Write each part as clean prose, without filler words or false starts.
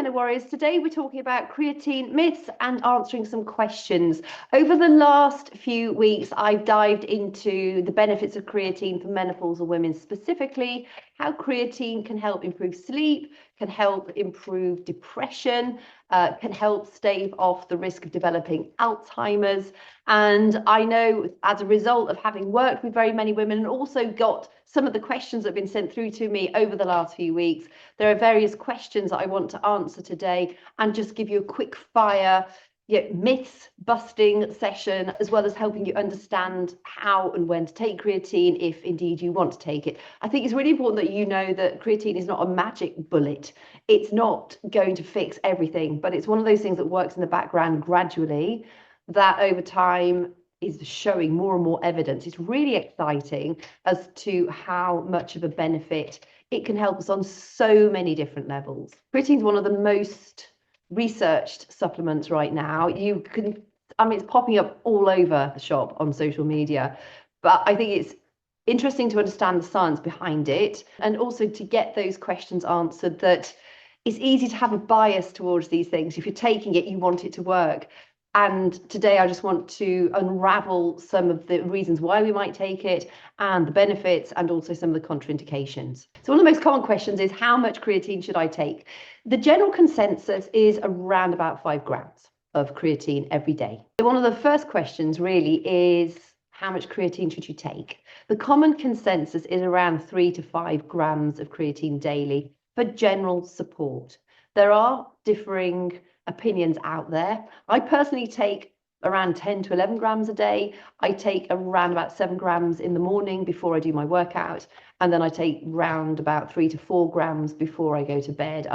Meno Warriors. Today we're talking about creatine myths and answering some questions. Over the last few weeks, I've dived into the benefits of creatine for menopausal women, specifically how creatine can help improve sleep, can help improve depression, can help stave off the risk of developing Alzheimer's. And I know as a result of having worked with very many women and also got some of the questions that have been sent through to me over the last few weeks, there are various questions that I want to answer today and just give you a quick fire myths busting session, as well as helping you understand how and when to take creatine if indeed you want to take it. I think it's really important that you know that creatine is not a magic bullet. It's not going to fix everything, but it's one of those things that works in the background gradually, that over time is showing more and more evidence. It's really exciting as to how much of a benefit it can help us on so many different levels. Creatine is one of the most researched supplements right now. It's popping up all over the shop on social media, but I think it's interesting to understand the science behind it, and also to get those questions answered, that it's easy to have a bias towards these things. If you're taking it, you want it to work. And today I just want to unravel some of the reasons why we might take it, and the benefits, and also some of the contraindications. So one of the most common questions is, how much creatine should I take? The general consensus is around about 5 grams of creatine every day. So one of the first questions really is, how much creatine should you take? The common consensus is around 3 to 5 grams of creatine daily for general support. There are differing opinions out there. I personally take around 10 to 11 grams a day. I take around about 7 grams in the morning before I do my workout, and then I take round about 3 to 4 grams before I go to bed.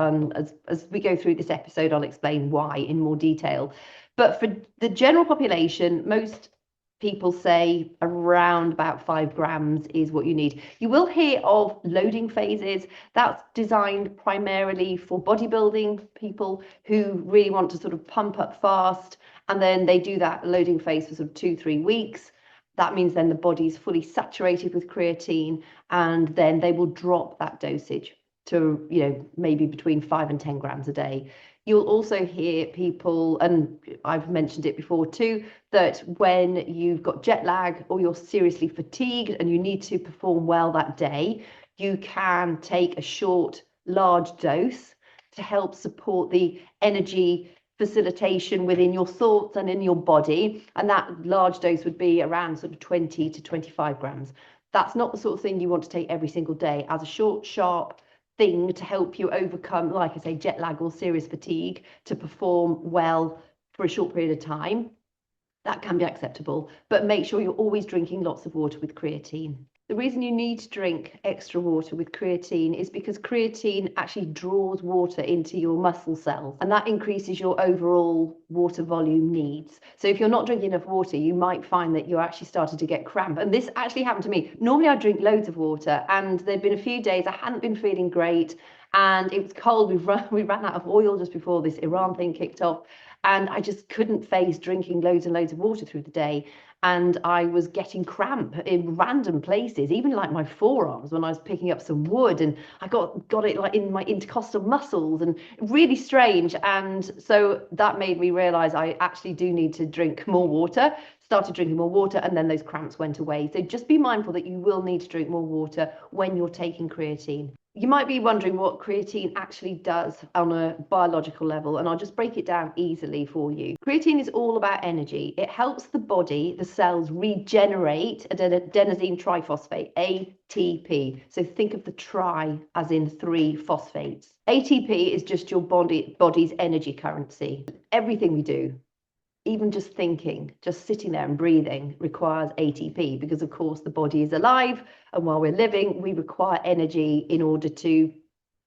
As we go through this episode, I'll explain why in more detail. But for the general population, most people say around about 5 grams is what you need. You will hear of loading phases. That's designed primarily for bodybuilding people who really want to sort of pump up fast, and then they do that loading phase for sort of 2-3 weeks. That means then the body's fully saturated with creatine, and then they will drop that dosage to maybe between 5 and 10 grams a day. You'll also hear people, and I've mentioned it before too, that when you've got jet lag or you're seriously fatigued and you need to perform well that day, you can take a short, large dose to help support the energy facilitation within your thoughts and in your body. And that large dose would be around sort of 20 to 25 grams. That's not the sort of thing you want to take every single day. As a short, sharp thing to help you overcome, like I say, jet lag or serious fatigue, to perform well for a short period of time, that can be acceptable. But make sure you're always drinking lots of water with creatine. The reason you need to drink extra water with creatine is because creatine actually draws water into your muscle cells, and that increases your overall water volume needs. So if you're not drinking enough water, you might find that you're actually starting to get cramp. And this actually happened to me. Normally I drink loads of water, and there'd been a few days I hadn't been feeling great, and it was cold. We ran out of oil just before this Iran thing kicked off, and I just couldn't face drinking loads and loads of water through the day. And I was getting cramp in random places, even like my forearms when I was picking up some wood, and I got it like in my intercostal muscles, and really strange. And so that made me realize I actually do need to drink more water. Started drinking more water, and then those cramps went away. So just be mindful that you will need to drink more water when you're taking creatine. You might be wondering what creatine actually does on a biological level, and I'll just break it down easily for you. Creatine is all about energy. It helps the body, the cells, regenerate adenosine triphosphate, ATP. So think of the tri as in 3 phosphates. ATP is just your body's energy currency. Everything we do, even just thinking, just sitting there and breathing, requires ATP, because of course the body is alive, and while we're living we require energy in order to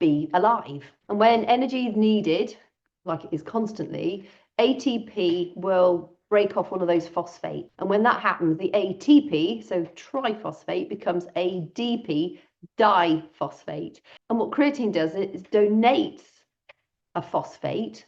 be alive. And when energy is needed, like it is constantly, ATP will break off one of those phosphates, and when that happens, the ATP, so triphosphate, becomes ADP, diphosphate. And what creatine does is donates a phosphate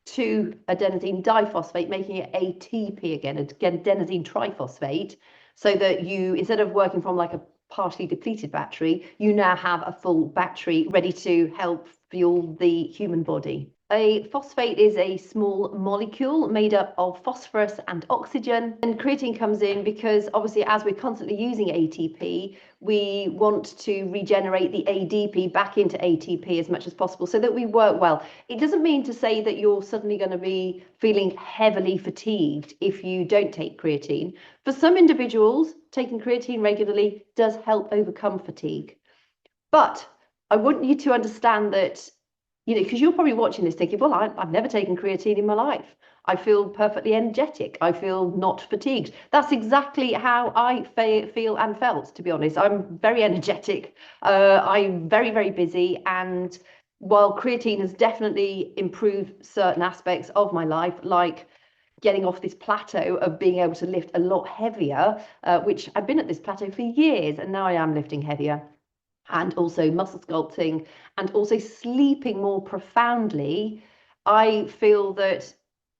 to adenosine diphosphate, making it ATP again, adenosine triphosphate, so that you, instead of working from like a partially depleted battery, you now have a full battery ready to help fuel the human body. A phosphate is a small molecule made up of phosphorus and oxygen. And creatine comes in because obviously as we're constantly using ATP, we want to regenerate the ADP back into ATP as much as possible so that we work well. It doesn't mean to say that you're suddenly going to be feeling heavily fatigued if you don't take creatine. For some individuals, taking creatine regularly does help overcome fatigue. But I want you to understand that, because you're probably watching this thinking, well, I've never taken creatine in my life. I feel perfectly energetic. I feel not fatigued. That's exactly how I feel and felt, to be honest. I'm very energetic. I'm very, very busy. And while creatine has definitely improved certain aspects of my life, like getting off this plateau of being able to lift a lot heavier, which I've been at this plateau for years, and now I am lifting heavier, and also muscle sculpting, and also sleeping more profoundly, I feel that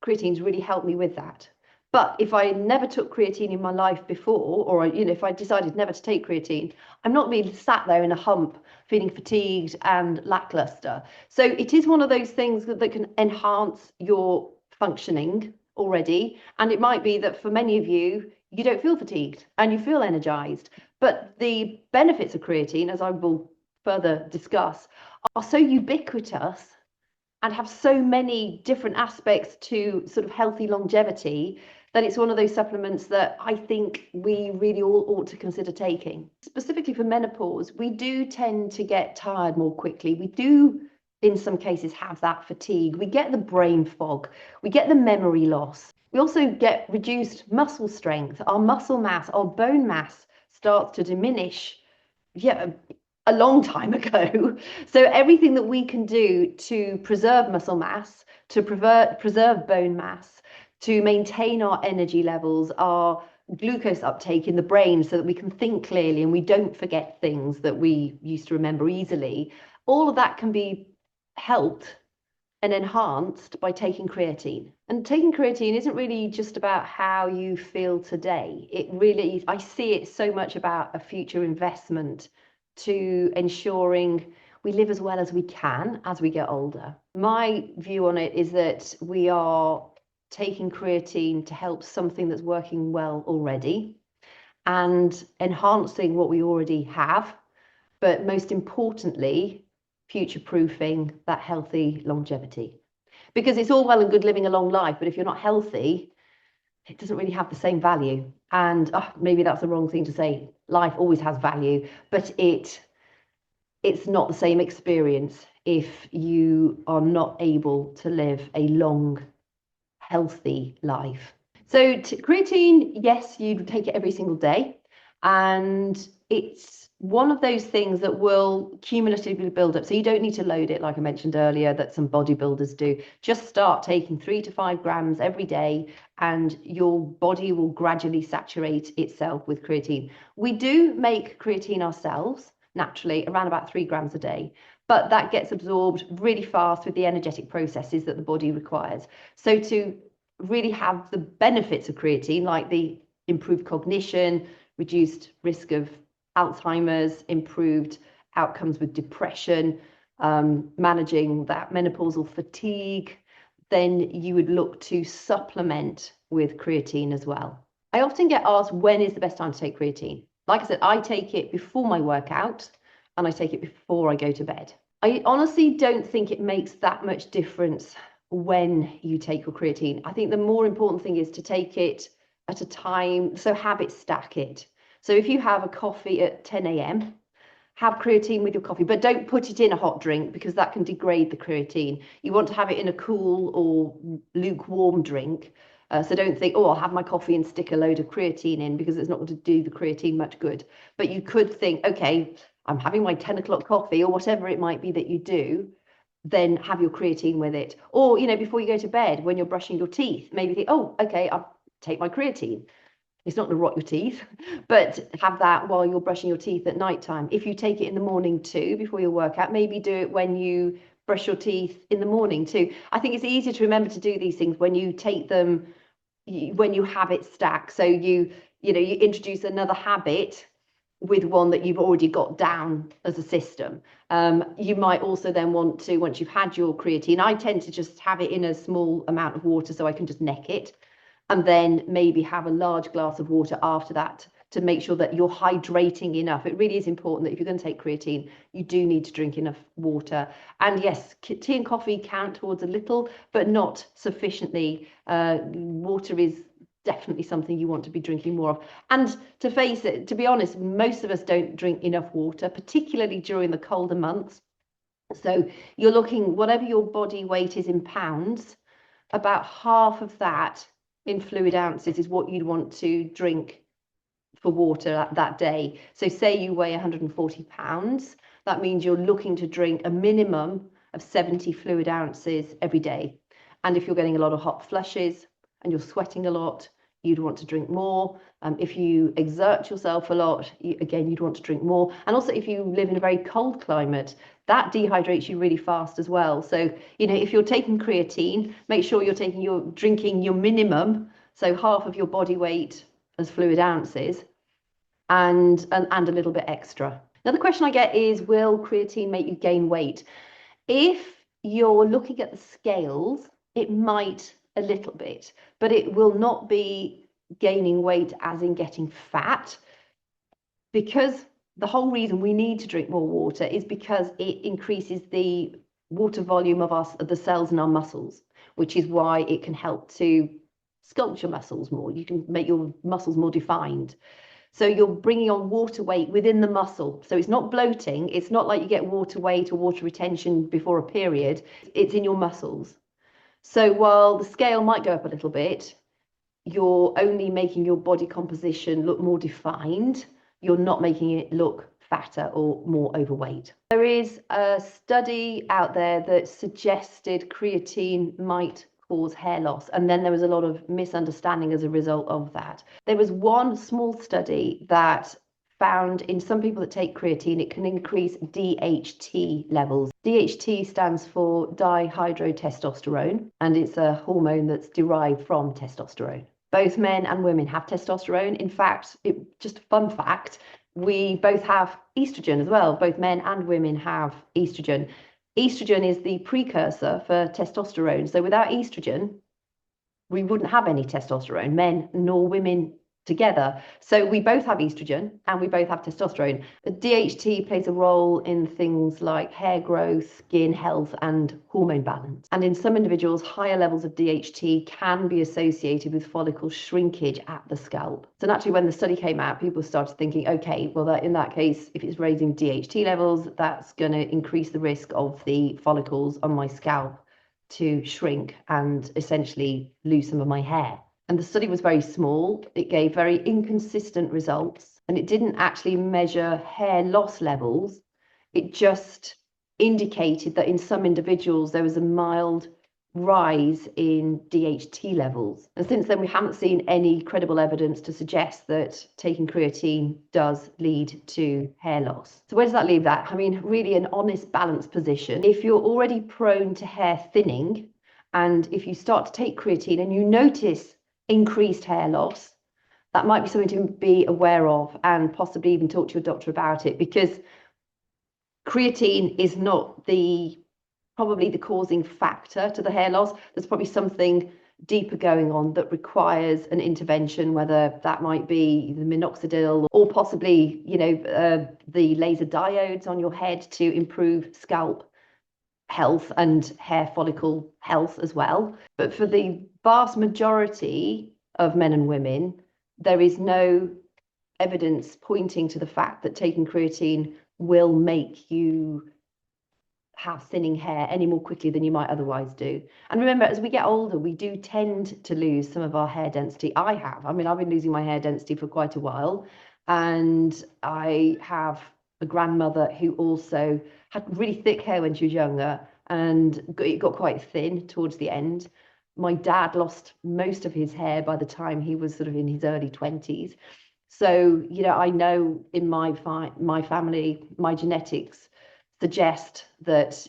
creatine's really helped me with that. But if I never took creatine in my life before, or if I decided never to take creatine, I'm not being sat there in a hump, feeling fatigued and lackluster. So it is one of those things that can enhance your functioning already. And it might be that for many of you, you don't feel fatigued and you feel energized. But the benefits of creatine, as I will further discuss, are so ubiquitous and have so many different aspects to sort of healthy longevity that it's one of those supplements that I think we really all ought to consider taking. Specifically for menopause, we do tend to get tired more quickly. We do, in some cases, have that fatigue. We get the brain fog. We get the memory loss. We also get reduced muscle strength. Our muscle mass, our bone mass starts to diminish a long time ago. So everything that we can do to preserve muscle mass, to preserve bone mass, to maintain our energy levels, our glucose uptake in the brain so that we can think clearly and we don't forget things that we used to remember easily, all of that can be helped and enhanced by taking creatine. And taking creatine isn't really just about how you feel today. It really, I see it so much about a future investment to ensuring we live as well as we can as we get older. My view on it is that we are taking creatine to help something that's working well already and enhancing what we already have, but most importantly, future-proofing that healthy longevity. Because it's all well and good living a long life, but if you're not healthy, it doesn't really have the same value. And maybe that's the wrong thing to say. Life always has value, but it's not the same experience if you are not able to live a long, healthy life. So creatine, yes, you take it every single day, and it's one of those things that will cumulatively build up. So you don't need to load it, like I mentioned earlier, that some bodybuilders do. Just start taking 3 to 5 grams every day, and your body will gradually saturate itself with creatine. We do make creatine ourselves naturally, around about 3 grams a day, but that gets absorbed really fast with the energetic processes that the body requires. So to really have the benefits of creatine, like the improved cognition, reduced risk of Alzheimer's, improved outcomes with depression, managing that menopausal fatigue, then you would look to supplement with creatine as well. I often get asked, when is the best time to take creatine? Like I said, I take it before my workout and I take it before I go to bed. I honestly don't think it makes that much difference when you take your creatine. I think the more important thing is to take it at a time, so habit stack it. So if you have a coffee at 10 a.m., have creatine with your coffee, but don't put it in a hot drink because that can degrade the creatine. You want to have it in a cool or lukewarm drink. So don't think, oh, I'll have my coffee and stick a load of creatine in, because it's not going to do the creatine much good. But you could think, okay, I'm having my 10 o'clock coffee, or whatever it might be that you do, then have your creatine with it. Or, before you go to bed, when you're brushing your teeth, maybe think, oh, okay, I'll take my creatine. It's not going to rot your teeth, but have that while you're brushing your teeth at night time. If you take it in the morning too, before your workout, maybe do it when you brush your teeth in the morning too. I think it's easier to remember to do these things when you take them, when you have it stacked. So you introduce another habit with one that you've already got down as a system. You might also then want to, once you've had your creatine, I tend to just have it in a small amount of water so I can just neck it, and then maybe have a large glass of water after that to make sure that you're hydrating enough. It really is important that if you're going to take creatine, you do need to drink enough water. And yes, tea and coffee count towards a little, but not sufficiently. Water is definitely something you want to be drinking more of. And to face it, to be honest, most of us don't drink enough water, particularly during the colder months. So you're looking, whatever your body weight is in pounds, about half of that in fluid ounces is what you'd want to drink for water that day. So say you weigh 140 pounds, that means you're looking to drink a minimum of 70 fluid ounces every day. And if you're getting a lot of hot flushes and you're sweating a lot, you'd want to drink more. If you exert yourself a lot, again, you'd want to drink more. And also if you live in a very cold climate, that dehydrates you really fast as well. So, if you're taking creatine, make sure you're drinking your minimum, so half of your body weight as fluid ounces, and a little bit extra. Another question I get is, will creatine make you gain weight? If you're looking at the scales, it might a little bit, but it will not be gaining weight as in getting fat, because the whole reason we need to drink more water is because it increases the water volume of the cells in our muscles, which is why it can help to sculpt your muscles more. You can make your muscles more defined. So you're bringing on water weight within the muscle. So it's not bloating. It's not like you get water weight or water retention before a period. It's in your muscles. So while the scale might go up a little bit, you're only making your body composition look more defined. You're not making it look fatter or more overweight. There is a study out there that suggested creatine might cause hair loss, and then there was a lot of misunderstanding as a result of that. There was one small study that found in some people that take creatine, it can increase DHT levels. DHT stands for dihydrotestosterone, and it's a hormone that's derived from testosterone. Both men and women have testosterone. In fact, just a fun fact, we both have estrogen as well. Both men and women have estrogen. Estrogen is the precursor for testosterone. So without estrogen, we wouldn't have any testosterone, men nor women together. So we both have estrogen and we both have testosterone. The DHT plays a role in things like hair growth, skin health, and hormone balance. And in some individuals, higher levels of DHT can be associated with follicle shrinkage at the scalp. So naturally, when the study came out, people started thinking, okay, well, in that case, if it's raising DHT levels, that's going to increase the risk of the follicles on my scalp to shrink and essentially lose some of my hair. And the study was very small. It gave very inconsistent results, and it didn't actually measure hair loss levels. It just indicated that in some individuals there was a mild rise in DHT levels. And since then, we haven't seen any credible evidence to suggest that taking creatine does lead to hair loss. So where does that leave that? I mean, really an honest, balanced position. If you're already prone to hair thinning, and if you start to take creatine and you notice increased hair loss, that might be something to be aware of, and possibly even talk to your doctor about it, because creatine is not probably the causing factor to the hair loss. There's probably something deeper going on that requires an intervention, whether that might be the minoxidil or possibly, the laser diodes on your head to improve scalp health and hair follicle health as well. But for the vast majority of men and women, there is no evidence pointing to the fact that taking creatine will make you have thinning hair any more quickly than you might otherwise do. And remember, as we get older, we do tend to lose some of our hair density. I've been losing my hair density for quite a while, and I have a grandmother who also had really thick hair when she was younger, and it got quite thin towards the end. My dad lost most of his hair by the time he was sort of in his early 20s. So, I know in my family, my genetics suggest that,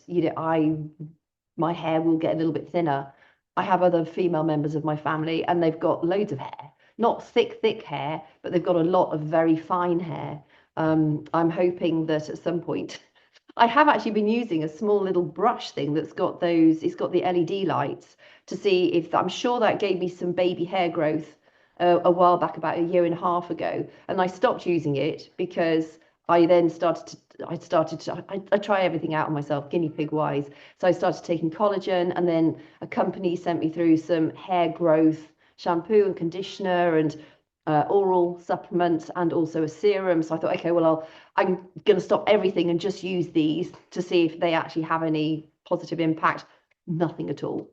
my hair will get a little bit thinner. I have other female members of my family and they've got loads of hair, not thick hair, but they've got a lot of very fine hair. I'm hoping that at some point, I have actually been using a small little brush thing that's got it's got the LED lights to see if, I'm sure that gave me some baby hair growth a while back, about a year and a half ago. And I stopped using it because I then I try everything out on myself, guinea pig wise. So I started taking collagen, and then a company sent me through some hair growth shampoo and conditioner and oral supplements, and also a serum. So I thought, okay, well, I'm going to stop everything and just use these to see if they actually have any positive impact. Nothing at all,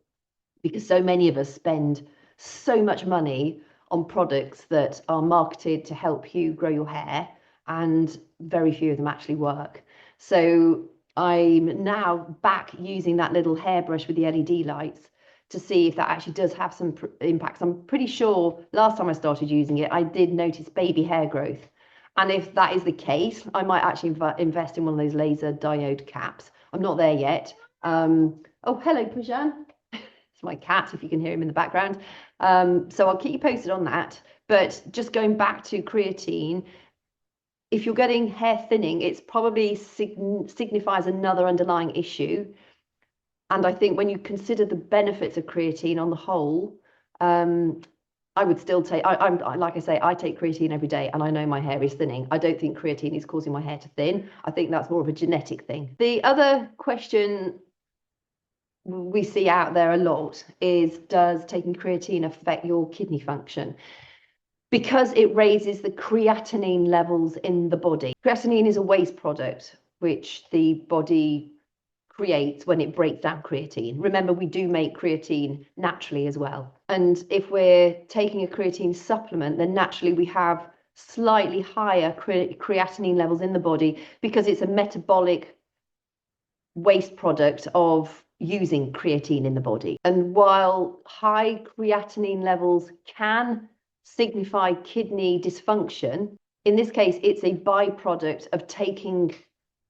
because so many of us spend so much money on products that are marketed to help you grow your hair, and very few of them actually work. So I'm now back using that little hairbrush with the LED lights to see if that actually does have some impacts. I'm pretty sure last time I started using it, I did notice baby hair growth. And if that is the case, I might actually invest in one of those laser diode caps. I'm not there yet. Oh, hello, Pujan. It's my cat, if you can hear him in the background. So I'll keep you posted on that. But just going back to creatine, if you're getting hair thinning, it's probably signifies another underlying issue. And I think when you consider the benefits of creatine on the whole, I would still take, I'm like I say, I take creatine every day, and I know my hair is thinning. I don't think creatine is causing my hair to thin. I think that's more of a genetic thing. The other question we see out there a lot is, does taking creatine affect your kidney function? Because it raises the creatinine levels in the body. Creatinine is a waste product which the body creates when it breaks down creatine. Remember, we do make creatine naturally as well. And if we're taking a creatine supplement, then naturally we have slightly higher creatinine levels in the body, because it's a metabolic waste product of using creatine in the body. And while high creatinine levels can signify kidney dysfunction, in this case, it's a byproduct of taking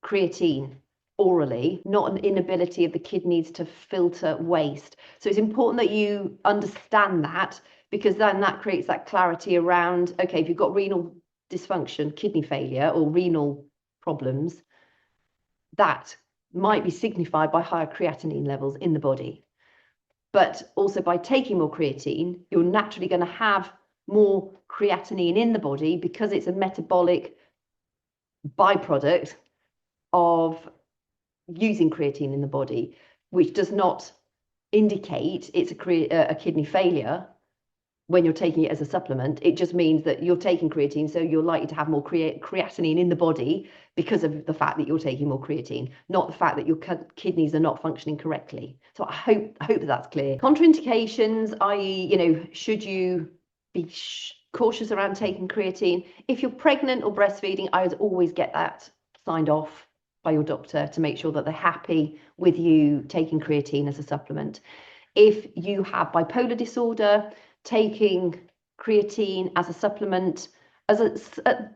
creatine orally, not an inability of the kidneys to filter waste. So it's important that you understand that, because then that creates that clarity around, okay, if you've got renal dysfunction, kidney failure, or renal problems, that might be signified by higher creatinine levels in the body. But also by taking more creatine, you're naturally going to have more creatinine in the body, because it's a metabolic byproduct of using creatine in the body, which does not indicate it's a kidney failure when you're taking it as a supplement. It just means that you're taking creatine, so you're likely to have more creatinine in the body because of the fact that you're taking more creatine, not the fact that your kidneys are not functioning correctly. So I hope that's clear. Contraindications, i.e., should you be cautious around taking creatine? If you're pregnant or breastfeeding, I would always get that signed off by your doctor to make sure that they're happy with you taking creatine as a supplement. If you have bipolar disorder, taking creatine as a supplement,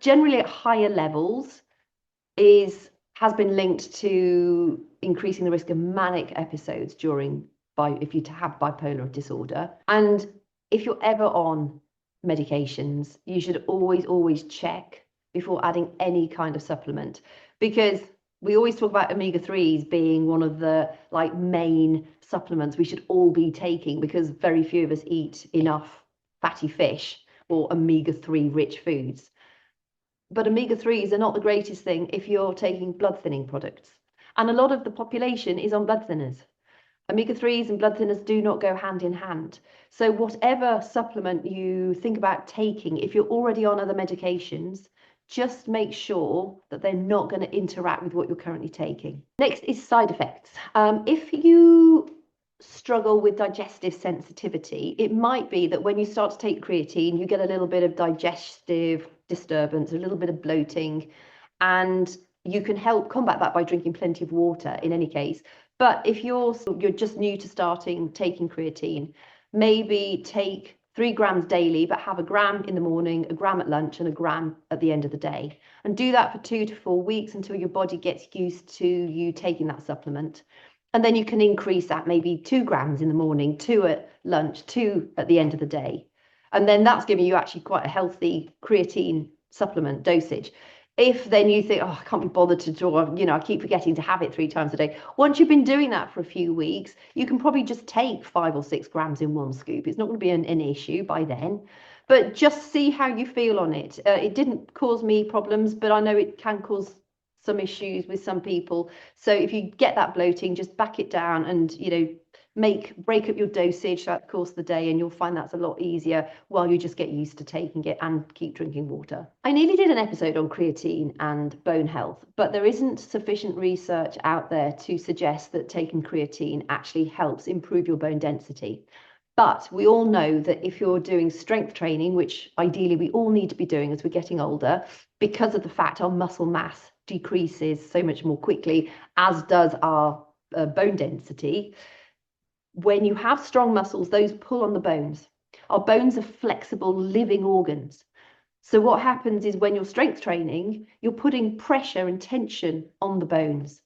generally at higher levels, has been linked to increasing the risk of manic episodes if you have bipolar disorder. And if you're ever on medications, you should always check before adding any kind of supplement, because we always talk about omega-3s being one of the main supplements we should all be taking, because very few of us eat enough fatty fish or omega-3 rich foods. But omega-3s are not the greatest thing if you're taking blood thinning products. And a lot of the population is on blood thinners. Omega-3s and blood thinners do not go hand in hand. So whatever supplement you think about taking, if you're already on other medications, just make sure that they're not going to interact with what you're currently taking. Next is side effects. If you struggle with digestive sensitivity, it might be that when you start to take creatine, you get a little bit of digestive disturbance, a little bit of bloating, and you can help combat that by drinking plenty of water in any case. But if you're just new to taking creatine, maybe take 3 grams daily, but have a gram in the morning, a gram at lunch, and a gram at the end of the day. And do that for 2 to 4 weeks until your body gets used to you taking that supplement. And then you can increase that, maybe 2 grams in the morning, 2 at lunch, 2 at the end of the day. And then that's giving you actually quite a healthy creatine supplement dosage. If then you think, oh, I can't be bothered to draw, I keep forgetting to have it 3 times a day. Once you've been doing that for a few weeks, you can probably just take 5 or 6 grams in one scoop. It's not going to be an issue by then, but just see how you feel on it. It didn't cause me problems, but I know it can cause some issues with some people. So if you get that bloating, just back it down and, break up your dosage throughout the course of the day, and you'll find that's a lot easier while you just get used to taking it and keep drinking water. I nearly did an episode on creatine and bone health, but there isn't sufficient research out there to suggest that taking creatine actually helps improve your bone density. But we all know that if you're doing strength training, which ideally we all need to be doing as we're getting older, because of the fact our muscle mass decreases so much more quickly, as does our bone density. When you have strong muscles, those pull on the bones. Our bones are flexible, living organs. So what happens is when you're strength training, you're putting pressure and tension on the bones.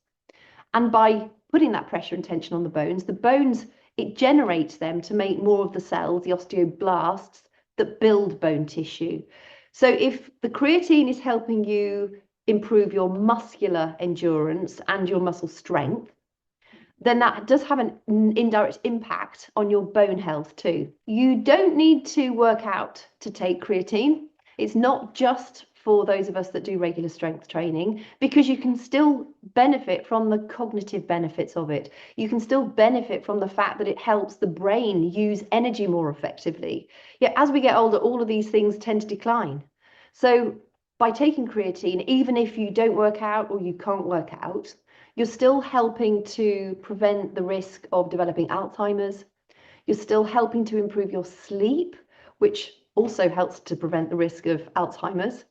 And by putting that pressure and tension on the bones, it generates them to make more of the cells, the osteoblasts, that build bone tissue. So if the creatine is helping you improve your muscular endurance and your muscle strength, then that does have an indirect impact on your bone health too. You don't need to work out to take creatine. It's not just for those of us that do regular strength training, because you can still benefit from the cognitive benefits of it. You can still benefit from the fact that it helps the brain use energy more effectively. Yet as we get older, all of these things tend to decline. So by taking creatine, even if you don't work out or you can't work out, you're still helping to prevent the risk of developing Alzheimer's. You're still helping to improve your sleep, which also helps to prevent the risk of Alzheimer's.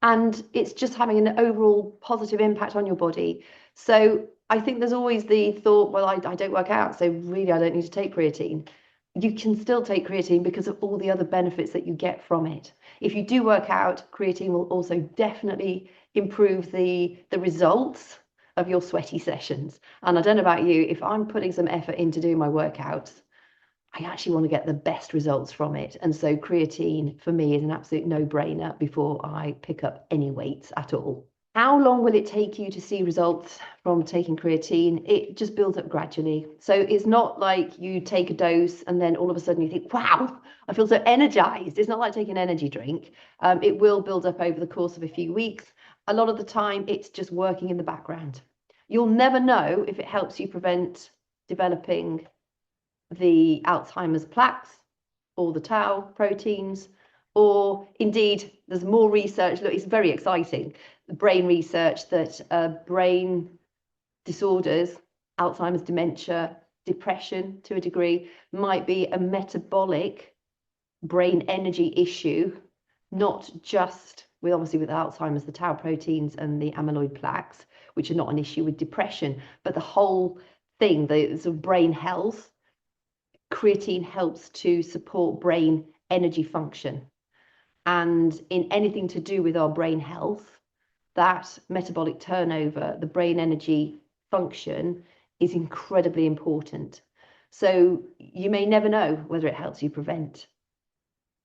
And it's just having an overall positive impact on your body. So I think there's always the thought, well, I don't work out, so really I don't need to take creatine. You can still take creatine because of all the other benefits that you get from it. If you do work out, creatine will also definitely improve the results of your sweaty sessions. And I don't know about you, if I'm putting some effort into doing my workouts, I actually want to get the best results from it. And so creatine for me is an absolute no-brainer before I pick up any weights at all. How long will it take you to see results from taking creatine? It just builds up gradually. So it's not like you take a dose and then all of a sudden you think, wow, I feel so energized. It's not like taking an energy drink. It will build up over the course of a few weeks. A lot of the time, it's just working in the background. You'll never know if it helps you prevent developing the Alzheimer's plaques or the tau proteins, or indeed, there's more research. Look, it's very exciting. The brain research that brain disorders, Alzheimer's, dementia, depression to a degree, might be a metabolic brain energy issue, not just with obviously with Alzheimer's, the tau proteins and the amyloid plaques, which are not an issue with depression, but the whole thing, the sort of brain health. Creatine helps to support brain energy function. And in anything to do with our brain health, that metabolic turnover, the brain energy function, is incredibly important. So you may never know whether it helps you prevent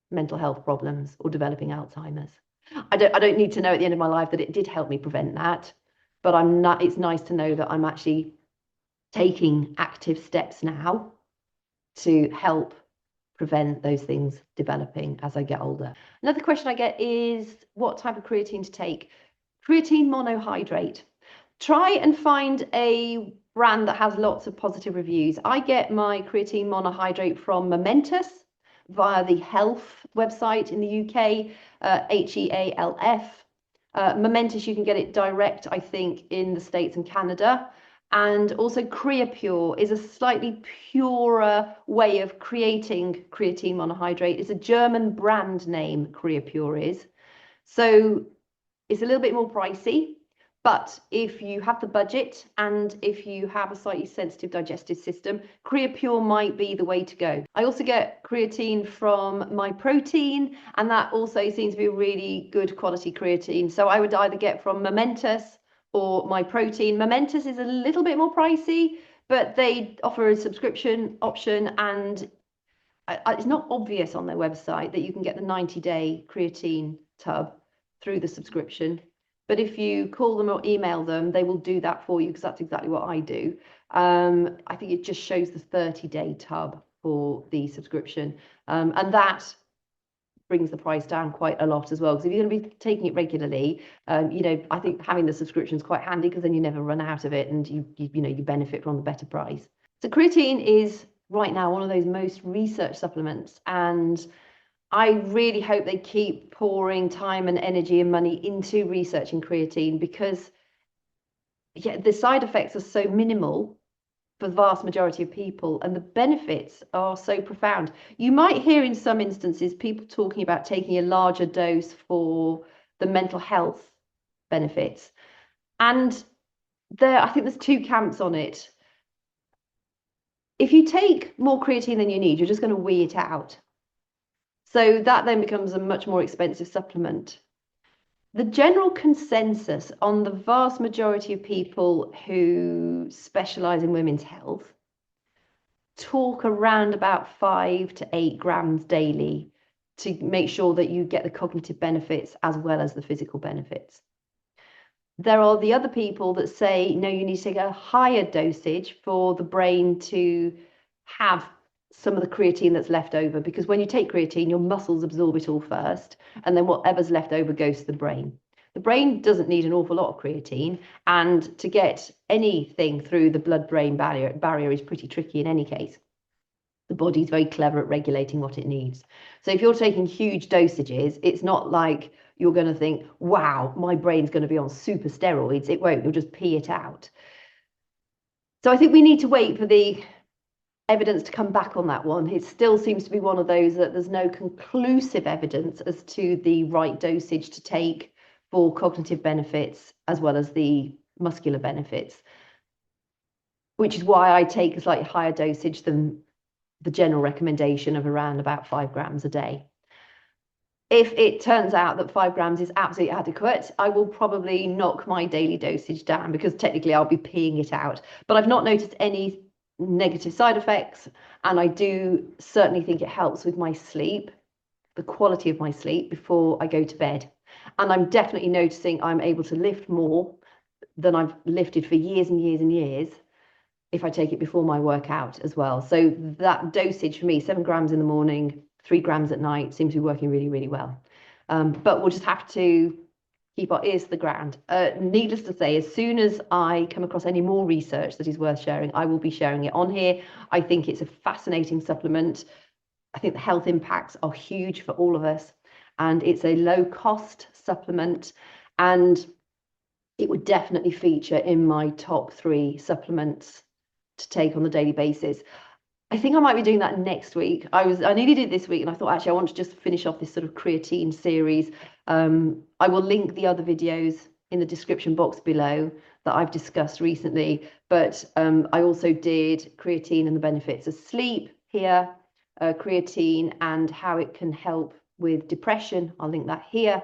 mental health problems or developing Alzheimer's. I don't need to know at the end of my life that it did help me prevent that, but it's nice to know that I'm actually taking active steps now to help prevent those things developing as I get older. Another question I get is what type of creatine to take. Creatine monohydrate. Try and find a brand that has lots of positive reviews. I get my creatine monohydrate from Momentous via the Health website in the UK, HEALF. Momentous, you can get it direct, I think, in the States and Canada. And also Creapure is a slightly purer way of creating creatine monohydrate. It's a German brand name, Creapure is. So it's a little bit more pricey, but if you have the budget and if you have a slightly sensitive digestive system, Creapure might be the way to go. I also get creatine from My Protein, and that also seems to be a really good quality creatine. So I would either get from Momentous or My Protein. Momentous is a little bit more pricey, but they offer a subscription option, and it's not obvious on their website that you can get the 90-day creatine tub through the subscription. But if you call them or email them, they will do that for you, because that's exactly what I do. I think it just shows the 30-day tub for the subscription. And that brings the price down quite a lot as well. Because if you're going to be taking it regularly, I think having the subscription is quite handy, because then you never run out of it, and you benefit from the better price. So creatine is right now one of those most researched supplements, and I really hope they keep pouring time and energy and money into researching creatine, because the side effects are so minimal for the vast majority of people, and the benefits are so profound. You might hear in some instances people talking about taking a larger dose for the mental health benefits. And I think there's two camps on it. If you take more creatine than you need, you're just going to wee it out. So that then becomes a much more expensive supplement. The general consensus on the vast majority of people who specialize in women's health talk around about 5 to 8 grams daily to make sure that you get the cognitive benefits as well as the physical benefits. There are the other people that say, no, you need to take a higher dosage for the brain to have some of the creatine that's left over, because when you take creatine, your muscles absorb it all first, and then whatever's left over goes to the brain. The brain doesn't need an awful lot of creatine, and to get anything through the blood-brain barrier is pretty tricky in any case. The body's very clever at regulating what it needs. So if you're taking huge dosages, it's not like you're going to think, wow, my brain's going to be on super steroids. It won't. You'll just pee it out. So I think we need to wait for the evidence to come back on that one. It still seems to be one of those that there's no conclusive evidence as to the right dosage to take for cognitive benefits as well as the muscular benefits, which is why I take a slightly higher dosage than the general recommendation of around about 5 grams a day. If it turns out that 5 grams is absolutely adequate, I will probably knock my daily dosage down, because technically I'll be peeing it out. But I've not noticed any negative side effects, and I do certainly think it helps with my sleep, the quality of my sleep before I go to bed. And I'm definitely noticing I'm able to lift more than I've lifted for years and years and years if I take it before my workout as well. So that dosage for me, 7 grams in the morning, 3 grams at night, seems to be working really, really well. But we'll just have to keep our ears to the ground. Needless to say, as soon as I come across any more research that is worth sharing, I will be sharing it on here. I think it's a fascinating supplement. I think the health impacts are huge for all of us, and it's a low-cost supplement, and it would definitely feature in my top 3 supplements to take on a daily basis. I think I might be doing that next week. I nearly did it this week, and I thought, actually, I want to just finish off this sort of creatine series. I will link the other videos in the description box below that I've discussed recently. But I also did creatine and the benefits of sleep here, creatine and how it can help with depression. I'll link that here.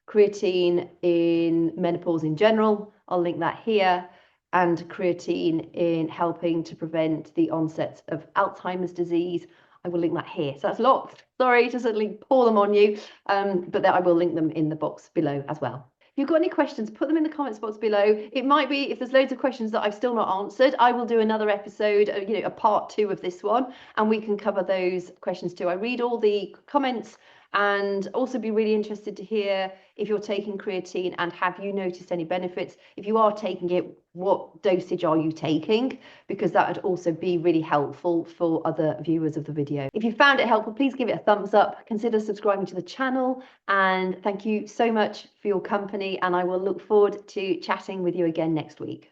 Creatine in menopause in general. I'll link that here. And creatine in helping to prevent the onset of Alzheimer's disease. I will link that here. So that's lots. Sorry to suddenly pour them on you, but I will link them in the box below as well. If you've got any questions, put them in the comments box below. It might be, if there's loads of questions that I've still not answered, I will do another episode, a part 2 of this one, and we can cover those questions too. I read all the comments, and also be really interested to hear if you're taking creatine and have you noticed any benefits. If you are taking it, what dosage are you taking? Because that would also be really helpful for other viewers of the video. If you found it helpful, please give it a thumbs up, consider subscribing to the channel, and thank you so much for your company, and I will look forward to chatting with you again next week.